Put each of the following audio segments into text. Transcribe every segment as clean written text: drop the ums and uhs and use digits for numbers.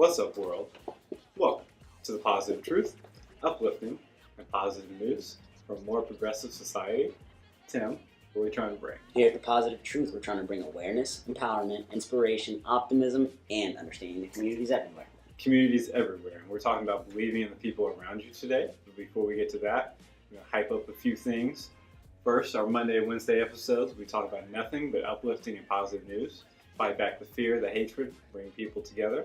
What's up, world? Welcome to the Positive Truth, uplifting and positive news from a more progressive society. Tim, what are we trying to bring? Here at the Positive Truth, we're trying to bring awareness, empowerment, inspiration, optimism, and understanding the communities everywhere. Communities everywhere. And we're talking about believing in the people around you today. But before we get to that, we're going to hype up a few things. First, our Monday and Wednesday episodes, we talk about nothing but uplifting and positive news. Fight back the fear, the hatred, bring people together.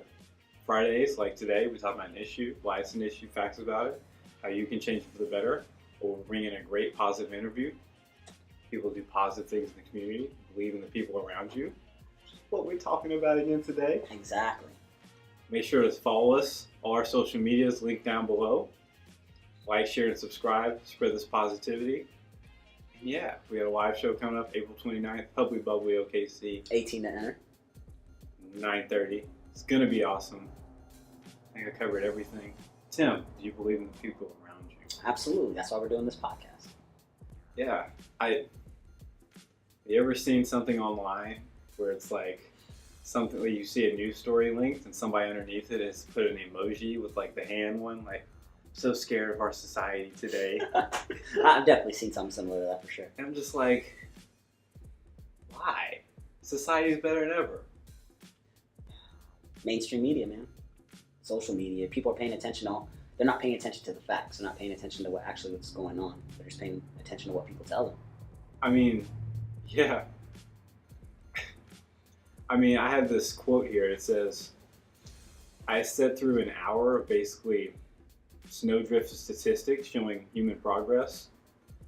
Fridays, like today, we talk about an issue, why it's an issue, facts about it, how you can change it for the better, or we'll bring in a great positive interview. People do positive things in the community, believe in the people around you. What we're talking about again today. Exactly. Make sure to follow us. All our social medias linked down below. Like, share, and subscribe. Spread this positivity. And yeah, we got a live show coming up April 29th, Public Bubbly OKC. 18 to enter. 9:30. It's going to be awesome. I think I covered everything. Tim, do you believe in the people around you? Absolutely. That's why we're doing this podcast. Yeah. You ever seen something online where it's like something like you see a news story linked and somebody underneath it has put an emoji with like the hand one, like, so scared of our society today. I've definitely seen something similar to that for sure. And I'm just like, why? Society's better than ever. Mainstream media, man. Social media. People are paying attention to they're not paying attention to the facts. They're not paying attention to what's going on. They're just paying attention to what people tell them. I mean, yeah. I mean, I have this quote here. It says, I sat through an hour of basically snowdrift statistics showing human progress,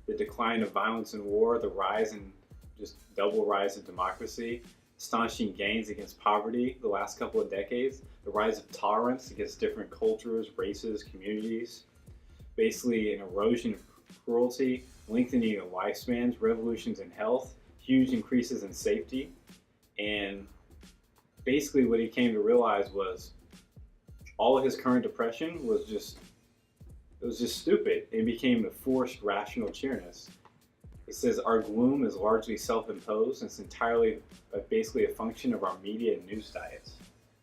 the decline of violence and war, the rise and just double rise of democracy, astonishing gains against poverty the last couple of decades, the rise of tolerance against different cultures, races, communities, basically an erosion of cruelty, lengthening of lifespans, revolutions in health, huge increases in safety. And basically what he came to realize was all of his current depression was just stupid. It became a forced rational cheeriness. It says our gloom is largely self-imposed and it's entirely basically a function of our media and news diets.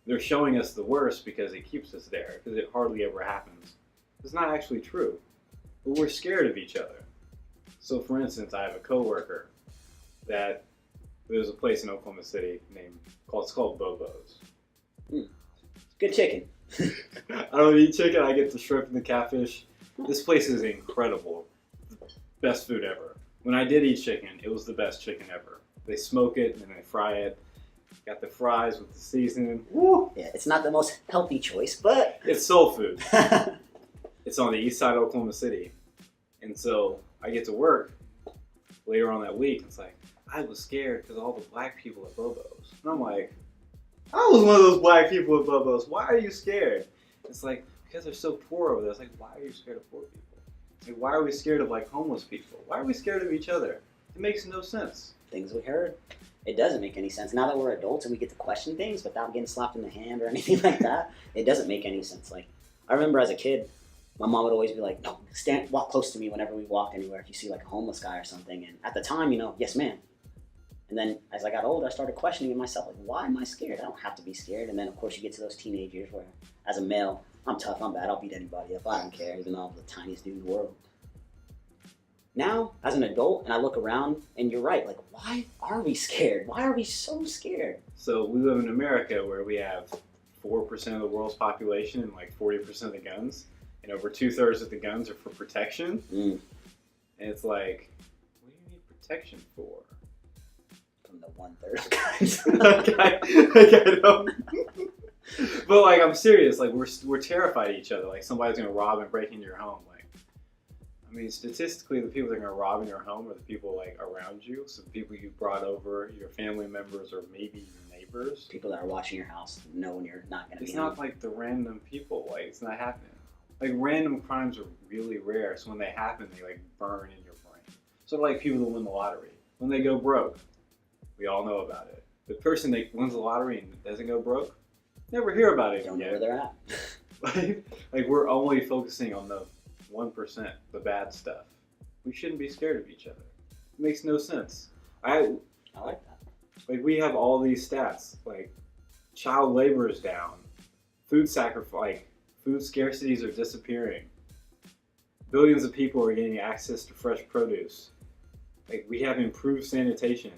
They're showing us the worst because it keeps us there, because it hardly ever happens. It's not actually true, but we're scared of each other. So for instance, I have a coworker that there's a place in Oklahoma City it's called Bobo's. Good chicken. I don't eat chicken, I get the shrimp and the catfish. This place is incredible. Best food ever. When I did eat chicken, it was the best chicken ever. They smoke it and then they fry it. Got the fries with the seasoning. Woo! Yeah, it's not the most healthy choice, but it's soul food. It's on the east side of Oklahoma City. And so I get to work later on that week. It's like, I was scared because all the black people at Bobo's. And I'm like, I was one of those black people at Bobo's. Why are you scared? It's like, because they're so poor over there. It's like, why are you scared of poor people? Like, why are we scared of like homeless people? Why are we scared of each other? It makes no sense. Things we heard, it doesn't make any sense. Now that we're adults and we get to question things without getting slapped in the hand or anything like that, it doesn't make any sense. Like, I remember as a kid, my mom would always be like, no, walk close to me whenever we walked anywhere if you see like a homeless guy or something. And at the time, yes ma'am. And then as I got older, I started questioning myself, like, why am I scared? I don't have to be scared. And then of course you get to those teenage years where as a male, I'm tough, I'm bad, I'll beat anybody up, I don't care, even though I'm the tiniest dude in the world. Now, as an adult, and I look around, and you're right, like, why are we scared? Why are we so scared? So we live in America where we have 4% of the world's population and like 40% of the guns, and over 2/3 of the guns are for protection. And it's like, what do you need protection for? From the 1/3 of guns. I know. But like, I'm serious. Like, we're terrified of each other. Like, somebody's gonna rob and break into your home. Like, I mean, statistically, the people that are gonna rob in your home are the people like around you. So the people you brought over, your family members, or maybe your neighbors. People that are watching your house, knowing you're not gonna be. It's not home. Like the random people. Like, it's not happening. Like, random crimes are really rare. So when they happen, they like burn in your brain. So like people that win the lottery, when they go broke, we all know about it. The person that wins the lottery and doesn't go broke, never hear about it. Don't know where they're at. like we're only focusing on the 1%, the bad stuff. We shouldn't be scared of each other. It makes no sense. I like that. Like, we have all these stats. Like, child labor is down. Food sacrifice, food scarcities are disappearing. Billions of people are getting access to fresh produce. Like, we have improved sanitation.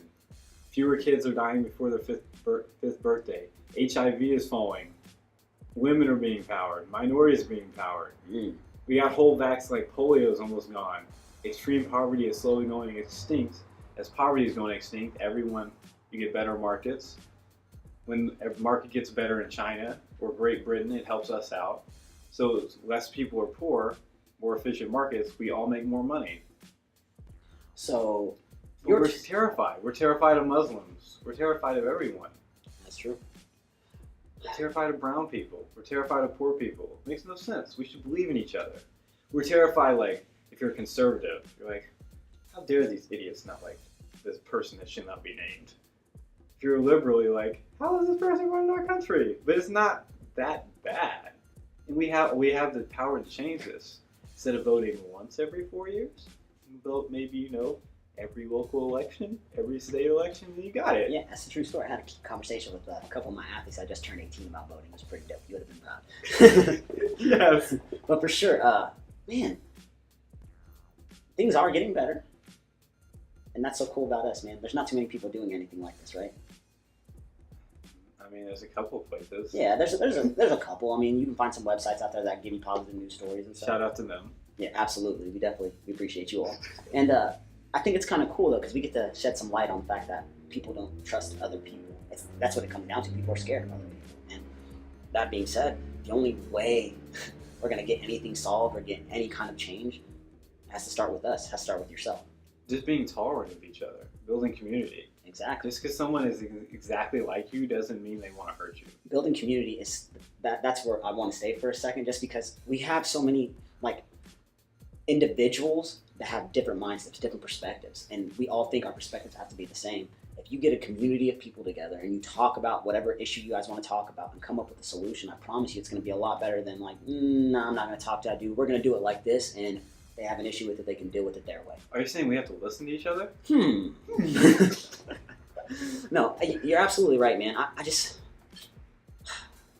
Fewer kids are dying before their fifth birthday. HIV is falling. Women are being powered. Minorities are being powered. We got whole vaccines like polio is almost gone. Extreme poverty is slowly going extinct. As poverty is going extinct, you get better markets. When a market gets better in China or Great Britain, it helps us out. So less people are poor, more efficient markets, we all make more money. So we're terrified. We're terrified of Muslims. We're terrified of everyone. That's true. We're terrified of brown people. We're terrified of poor people. It makes no sense. We should believe in each other. We're terrified, like, if you're a conservative, you're like, how dare these idiots not like this person that should not be named? If you're a liberal, you're like, how is this person running our country? But it's not that bad. And we have the power to change this. Instead of voting once every 4 years, vote maybe, every local election, every state election, and you got it. Yeah, that's a true story. I had a conversation with a couple of my athletes. I just turned 18 about voting. It was pretty dope. You would have been proud. Yes. But for sure, man, things are getting better. And that's so cool about us, man. There's not too many people doing anything like this, right? I mean, there's a couple of places. Yeah, there's a couple. I mean, you can find some websites out there that give you positive news stories and stuff. Shout out to them. Yeah, absolutely. We appreciate you all. And I think it's kind of cool, though, because we get to shed some light on the fact that people don't trust other people. That's what it comes down to. People are scared of other people. And that being said, the only way we're going to get anything solved or get any kind of change has to start with us, has to start with yourself. Just being tolerant of each other, building community. Exactly. Just because someone is exactly like you doesn't mean they want to hurt you. Building community is that's where I want to stay for a second, just because we have so many individuals that have different mindsets, different perspectives, and we all think our perspectives have to be the same. If you get a community of people together and you talk about whatever issue you guys want to talk about and come up with a solution, I promise you it's going to be a lot better than no, I'm not going to talk to that dude. We're going to do it like this, and they have an issue with it, they can deal with it their way. Are you saying we have to listen to each other? No, you're absolutely right, man. I just,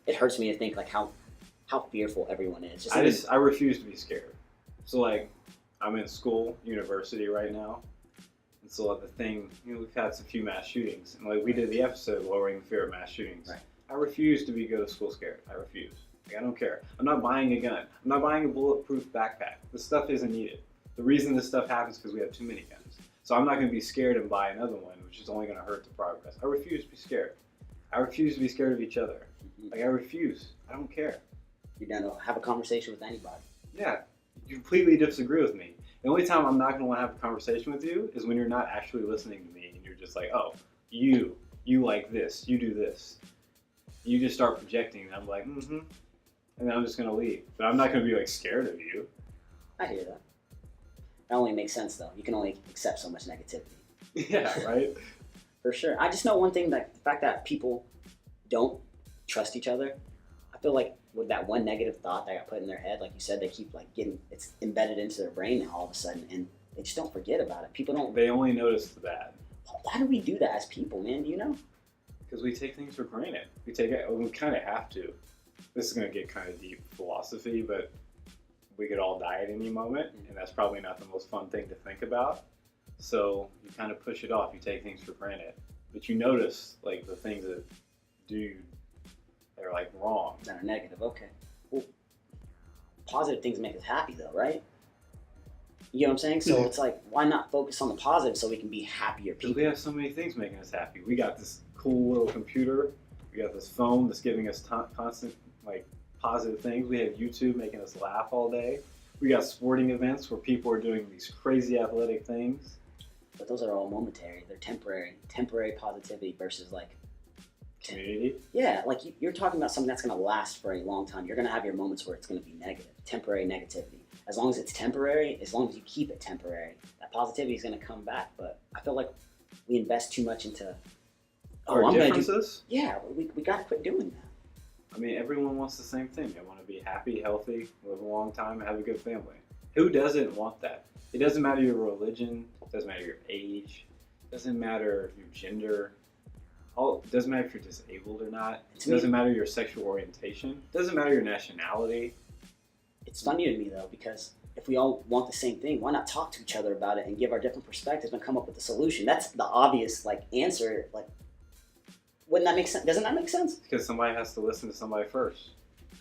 it hurts me to think how fearful everyone is. I refuse to be scared. So I'm in school, university right now, and so the thing, we've had a few mass shootings, and we did the episode lowering the fear of mass shootings. Right. I refuse to go to school scared. I refuse. I don't care. I'm not buying a gun. I'm not buying a bulletproof backpack. This stuff isn't needed. The reason this stuff happens is because we have too many guns. So I'm not going to be scared and buy another one, which is only going to hurt the progress. I refuse to be scared. I refuse to be scared of each other. I refuse. I don't care. You're down to have a conversation with anybody. Yeah. You completely disagree with me. The only time I'm not going to want to have a conversation with you is when you're not actually listening to me and you're just like, oh, you like this, you do this. You just start projecting and I'm like, and then I'm just going to leave. But I'm not going to be scared of you. I hear that. That only makes sense, though. You can only accept so much negativity. Yeah, right? For sure. I just know one thing, that the fact that people don't trust each other, I feel like with that one negative thought that got put in their head, like you said, they keep getting, it's embedded into their brain now all of a sudden, and they just don't forget about it. People don't. They only notice the bad. Why do we do that as people, man? Do you know? Because we take things for granted. We kind of have to. This is going to get kind of deep philosophy, but we could all die at any moment, and that's probably not the most fun thing to think about. So you kind of push it off. You take things for granted, but you notice the things that are wrong. That are negative. Okay. Well, positive things make us happy, though, right? You know what I'm saying? So it's why not focus on the positive so we can be happier people? Because we have so many things making us happy. We got this cool little computer. We got this phone that's giving us constant positive things. We have YouTube making us laugh all day. We got sporting events where people are doing these crazy athletic things. But those are all momentary. They're temporary positivity versus community. Yeah, you're talking about something that's going to last for a long time. You're going to have your moments where it's going to be negative, temporary negativity. As long as it's temporary, as long as you keep it temporary, that positivity is going to come back. But I feel like we invest too much into our differences. Yeah, we got to quit doing that. I mean, everyone wants the same thing. They want to be happy, healthy, live a long time, and have a good family. Who doesn't want that? It doesn't matter your religion. It doesn't matter your age. It doesn't matter your gender. it doesn't matter if you're disabled or not. It To me- doesn't matter your sexual orientation. It doesn't matter your nationality. It's funny to me though, because if we all want the same thing, why not talk to each other about it and give our different perspectives and come up with a solution? That's the obvious answer. Wouldn't that make sense? Doesn't that make sense? Because somebody has to listen to somebody first.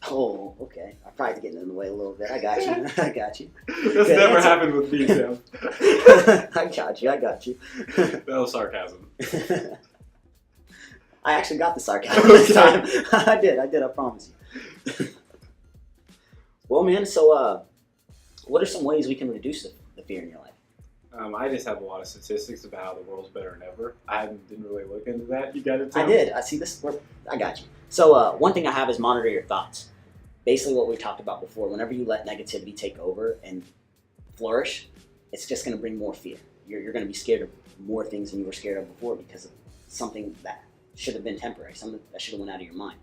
Oh, okay. I'm probably getting in the way a little bit. I got you. I got you. That's Good never answer. happened with me, Tim. I got you. I got you. That was sarcasm. I actually got the sarcasm this time. I did. I promise you. Well, man, so what are some ways we can reduce the fear in your life? I just have a lot of statistics about how the world's better than ever. I didn't really look into that. You got it, Tim? I did. I see this. I got you. So one thing I have is monitor your thoughts. Basically what we talked about before, whenever you let negativity take over and flourish, it's just going to bring more fear. You're going to be scared of more things than you were scared of before because of something that should have been temporary, something that should have went out of your mind.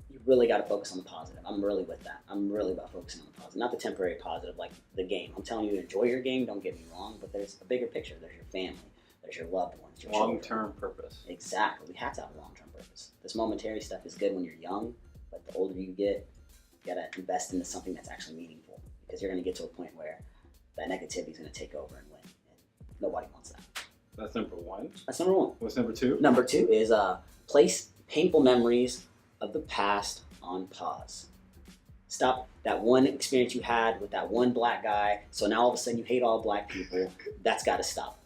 You really got to focus on the positive. I'm really with that. I'm really about focusing on the positive, not the temporary positive like the game. I'm telling you to enjoy your game, don't get me wrong, but there's a bigger picture. There's your family, there's your loved ones, your children. Long-term purpose. Exactly. We have to have a long-term purpose. This momentary stuff is good when you're young, but the older you get, you got to invest into something that's actually meaningful because you're going to get to a point where that negativity is going to take over and win. And nobody wants that. That's number one. That's number one. What's number two? Number two is place painful memories of the past on pause. Stop that one experience you had with that one black guy. So now all of a sudden you hate all black people. That's got to stop.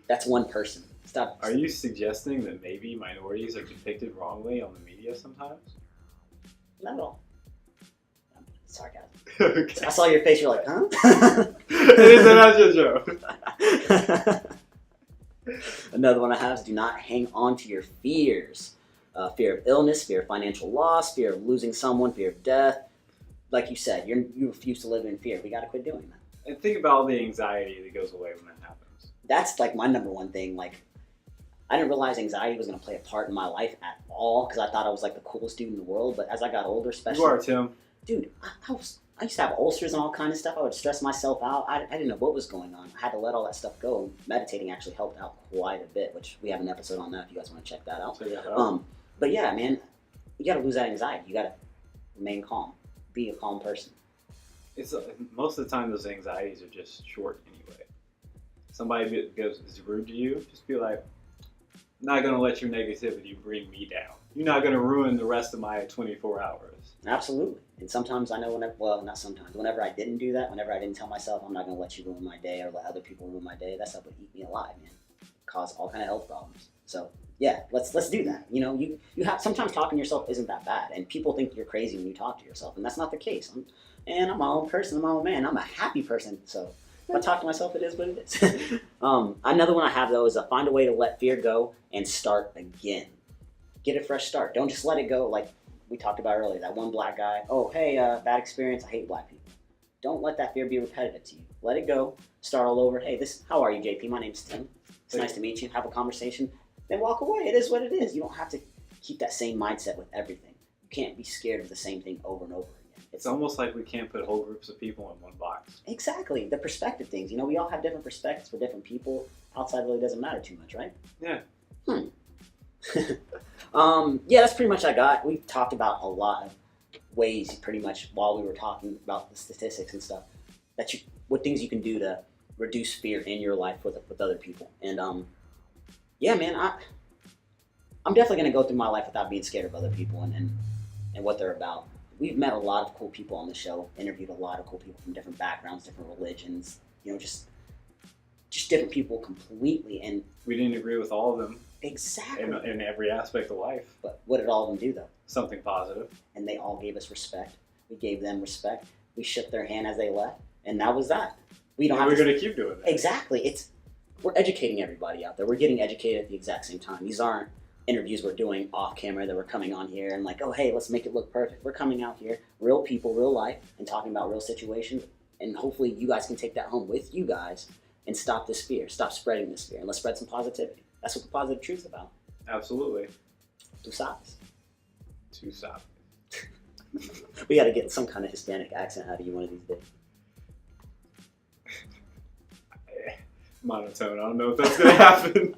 That's one person. Stop. Are you suggesting that maybe minorities are depicted wrongly on the media sometimes? Not at all. Sarcasm. Okay. I saw your face. You're like, huh? It is not your joke. Another one I have is do not hang on to your fears. Fear of illness, fear of financial loss, fear of losing someone, fear of death. Like you said, you refuse to live in fear. We got to quit doing that. And think about all the anxiety that goes away when that happens. That's like my number one thing. Like, I didn't realize anxiety was going to play a part in my life at all because I thought I was like the coolest dude in the world. But as I got older, especially, You are, Tim. dude, I used to have ulcers and all kind of stuff. I would stress myself out. I didn't know what was going on. I had to let all that stuff go. Meditating actually helped out quite a bit, which we have an episode on that if you guys want to check that out. So, yeah, But yeah, man, you got to lose that anxiety. You got to remain calm. Be a calm person. it's most of the time those anxieties are just short anyway. Somebody is rude to you, just be like, I'm not going to let your negativity bring me down. You're not going to ruin the rest of my 24 hours. Absolutely. And sometimes I know not sometimes, whenever I didn't do that, whenever I didn't tell myself, I'm not going to let you ruin my day or let other people ruin my day, that stuff would eat me alive, man. Cause all kind of health problems. So yeah, let's do that. You know, you have sometimes talking to yourself isn't that bad, and people think you're crazy when you talk to yourself, and that's not the case. I'm my own person. I'm my own man. I'm a happy person. So if I talk to myself, it is what it is. Another one I have though is find a way to let fear go and start again. Get a fresh start. Don't just let it go like we talked about earlier. That one black guy. Oh, hey, bad experience. I hate black people. Don't let that fear be repetitive to you. Let it go. Start all over. Hey, how are you, JP? My name's Tim. It's nice to meet you. Have a conversation. Then walk away. It is what it is. You don't have to keep that same mindset with everything. You can't be scared of the same thing over and over again. It's almost like we can't put whole groups of people in one box. Exactly. The perspective things. You know, we all have different perspectives for different people. Outside really doesn't matter too much, right? Yeah. Yeah, that's pretty much I got. We've talked about a lot of ways pretty much while we were talking about the statistics and stuff what things you can do to reduce fear in your life with other people. And yeah, man, I'm definitely going to go through my life without being scared of other people and what they're about. We've met a lot of cool people on the show, interviewed a lot of cool people from different backgrounds, different religions, you know, just different people completely. And we didn't agree with all of them. Exactly. In every aspect of life. But what did all of them do though? Something positive. And they all gave us respect. We gave them respect. We shook their hand as they left, and that was that. We don't. We're going to keep doing that. Exactly. We're educating everybody out there. We're getting educated at the exact same time. These aren't interviews we're doing off camera that we're coming on here and like, oh hey, let's make it look perfect. We're coming out here, real people, real life, and talking about real situations. And hopefully, you guys can take that home with you guys and stop this fear. Stop spreading this fear, and let's spread some positivity. That's what the Positive Truth is about. Absolutely. Tú sabes. Tú sabes. We got to get some kind of Hispanic accent out of you one of these days. Monotone. I don't know if that's going to happen.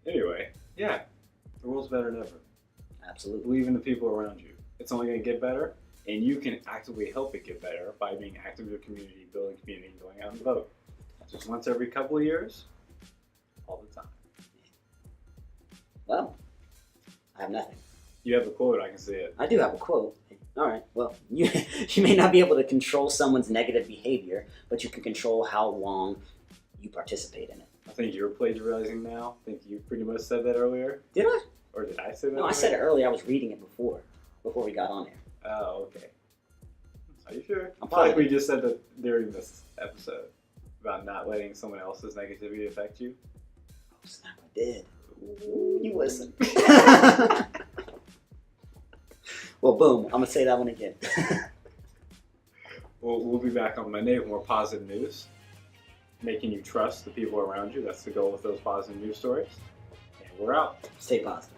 Anyway, yeah, the world's better than ever. Absolutely. Believe in the people around you. It's only going to get better, and you can actively help it get better by being active in your community, building community, and going out and vote. Just once every couple of years, all the time. Well, I have nothing. You have a quote, I can see it. I do have a quote. All right. Well, you may not be able to control someone's negative behavior, but you can control how long you participate in it. I think you're plagiarizing now. I think you pretty much said that earlier. Did I? Or did I say that? No, I said it earlier. I was reading it before we got on there. Oh, okay. Are you sure? I'm I feel like positive. we just said that during this episode about not letting someone else's negativity affect you. Oh, snap, I did. Ooh, you listen. Well, boom. I'm going to say that one again. We'll be back on Monday with more positive news, making you trust the people around you. That's the goal with those positive news stories. And we're out. Stay positive.